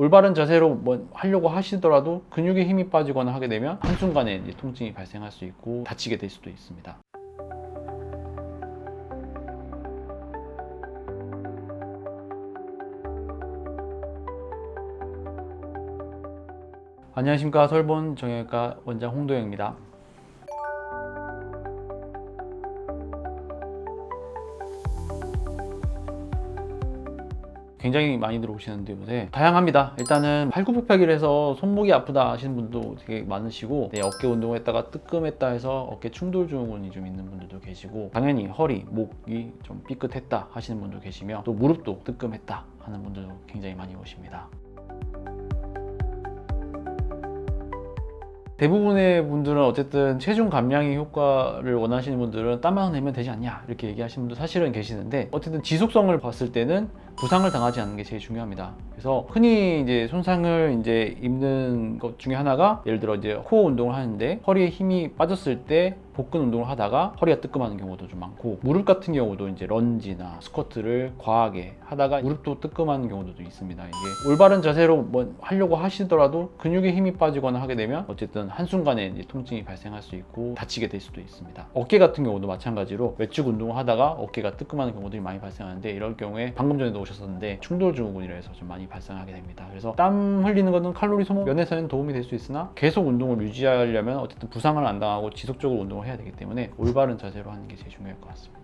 올바른 자세로 뭐 하려고 하시더라도 근육에 힘이 빠지거나 하게 되면 한순간에 이제 통증이 발생할 수 있고 다치게 될 수도 있습니다. 안녕하십니까. 서울본 정형외과 원장 홍도영입니다. 굉장히 많이 들어오시는데 요새 다양합니다. 일단은 팔굽혀펴기를 손목이 아프다 하시는 분도 되게 많으시고, 어깨 운동을 했다가 뜨끔했다 해서 어깨 충돌 증후군이 좀 있는 분들도 계시고, 당연히 허리, 목이 좀 삐끗했다 하시는 분도 계시며, 또 무릎도 뜨끔했다 하는 분들도 굉장히 많이 오십니다. 대부분의 분들은 어쨌든 체중 감량의 효과를 원하시는 분들은 땀만 내면 되지 않냐 이렇게 얘기하시는 분도 사실은 계시는데, 어쨌든 지속성을 봤을 때는 부상을 당하지 않는 게 제일 중요합니다. 그래서 흔히 이제 손상을 입는 것 중에 하나가, 예를 들어 이제 코어 운동을 하는데 허리에 힘이 빠졌을 때 복근 운동을 하다가 허리가 뜨끔하는 경우도 좀 많고, 무릎 같은 경우도 이제 런지나 스쿼트를 과하게 하다가 무릎도 뜨끔하는 경우도 있습니다. 이게 올바른 자세로 뭐 하려고 하시더라도 근육에 힘이 빠지거나 하게 되면 어쨌든 한순간에 이제 통증이 발생할 수 있고 다치게 될 수도 있습니다. 어깨 같은 경우도 마찬가지로 외축 운동을 하다가 어깨가 뜨끔하는 경우들이 많이 발생하는데, 이럴 경우에 방금 전에도 오셨었는데 충돌 증후군이라 해서 좀 많이 발생하게 됩니다. 그래서 땀 흘리는 것은 칼로리 소모 면에서는 도움이 될 수 있으나, 계속 운동을 유지하려면 어쨌든 부상을 안 당하고 지속적으로 운동을 해야 되기 때문에 올바른 자세로 하는 게 제일 중요할 것 같습니다.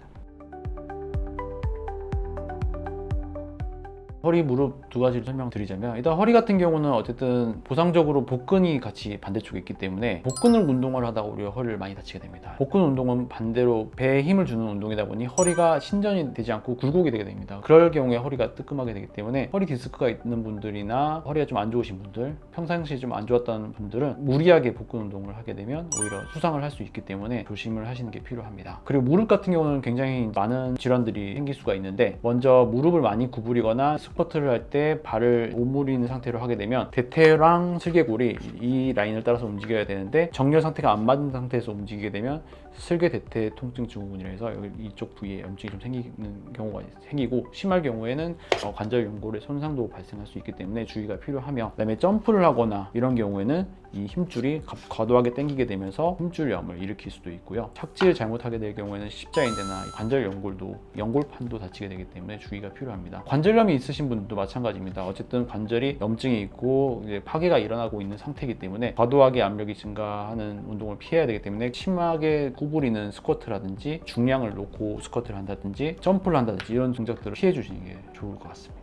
허리, 무릎 두 가지를 설명드리자면, 일단 허리 같은 경우는 어쨌든 보상적으로 복근이 같이 반대쪽에 있기 때문에 복근을 운동을 하다가 우리가 허리를 많이 다치게 됩니다. 복근 운동은 반대로 배에 힘을 주는 운동이다 보니 허리가 신전이 되지 않고 굴곡이 되게 됩니다. 그럴 경우에 허리가 뜨끔하게 되기 때문에, 허리 디스크가 있는 분들이나 허리가 좀 안 좋으신 분들, 평상시에 좀 안 좋았다는 분들은 무리하게 복근 운동을 하게 되면 오히려 수상을 할 수 있기 때문에 조심을 하시는 게 필요합니다. 그리고 무릎 같은 경우는 굉장히 많은 질환들이 생길 수가 있는데, 먼저 무릎을 많이 구부리거나 스쿼트를 할 때 발을 오므리는 상태로 하게 되면 대퇴랑 슬개골이 이 라인을 따라서 움직여야 되는데, 정렬 상태가 안 맞는 상태에서 움직이게 되면 슬개 대퇴 통증 증후군이라 해서 이쪽 부위에 염증이 좀 생기는 경우가 생기고, 심할 경우에는 관절 연골의 손상도 발생할 수 있기 때문에 주의가 필요하며, 그다음에 점프를 하거나 이런 경우에는 이 힘줄이 과도하게 당기게 되면서 힘줄염을 일으킬 수도 있고요. 착지를 잘못하게 될 경우에는 십자인대나 관절 연골도, 연골판도 다치게 되기 때문에 주의가 필요합니다. 관절염이 있으신 분들도 마찬가지입니다. 어쨌든 관절이 염증이 있고 이제 파괴가 일어나고 있는 상태이기 때문에 과도하게 압력이 증가하는 운동을 피해야 되기 때문에, 심하게 구부리는 스쿼트라든지 중량을 놓고 스쿼트를 한다든지 점프를 한다든지 이런 동작들을 피해 주시는 게 좋을 것 같습니다.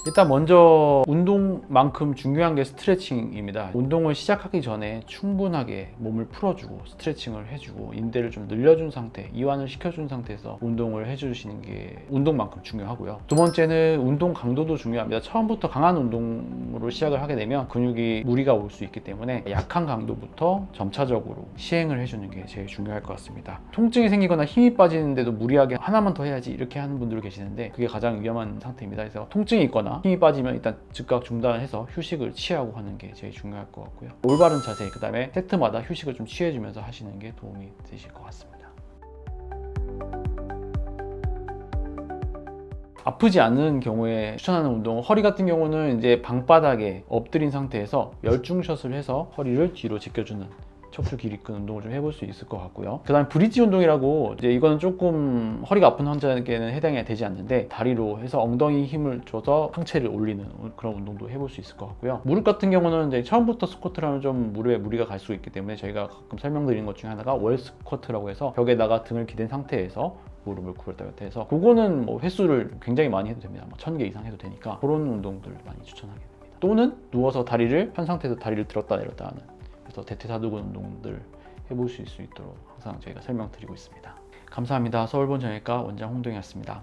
일단 먼저 운동만큼 중요한 게 스트레칭입니다. 운동을 시작하기 전에 충분하게 몸을 풀어주고 스트레칭을 해주고 인대를 좀 늘려준 상태, 이완을 시켜준 상태에서 운동을 해주시는 게 운동만큼 중요하고요. 두 번째는 운동 강도도 중요합니다. 처음부터 강한 운동으로 시작을 하게 되면 근육이 무리가 올 수 있기 때문에 약한 강도부터 점차적으로 시행을 해주는 게 제일 중요할 것 같습니다. 통증이 생기거나 힘이 빠지는데도 무리하게 하나만 더 해야지 이렇게 하는 분들 계시는데, 그게 가장 위험한 상태입니다. 그래서 통증이 있거나 힘이 빠지면 일단 즉각 중단해서 휴식을 취하고 하는 게 제일 중요할 것 같고요. 올바른 자세, 그 다음에 세트마다 휴식을 좀 취해주면서 하시는 게 도움이 되실 것 같습니다. 아프지 않은 경우에 추천하는 운동은, 허리 같은 경우는 이제 방바닥에 엎드린 상태에서 열중샷을 해서 허리를 뒤로 제껴주는 척추 길이끈 운동을 좀 해볼 수 있을 것 같고요. 그 다음에 브릿지 운동이라고, 이제 이거는 조금 허리가 아픈 환자에게는 해당이 되지 않는데, 다리로 해서 엉덩이 힘을 줘서 상체를 올리는 그런 운동도 해볼 수 있을 것 같고요. 무릎 같은 경우는 이제 처음부터 스쿼트를 하면 좀 무릎에 무리가 갈 수 있기 때문에, 저희가 가끔 설명드리는 것 중에 하나가 월 스쿼트라고 해서 벽에다가 등을 기댄 상태에서 무릎을 굽었다 폈다 해서, 그거는 뭐 횟수를 굉장히 많이 해도 됩니다. 1000개 이상 해도 되니까 그런 운동들 많이 추천하게 됩니다. 또는 누워서 다리를 편 상태에서 다리를 들었다 내렸다 하는, 그래서 대퇴사두근 운동들 해보실 수 있도록 항상 저희가 설명드리고 있습니다. 감사합니다. 서울본 정형외과 원장 홍동이었습니다.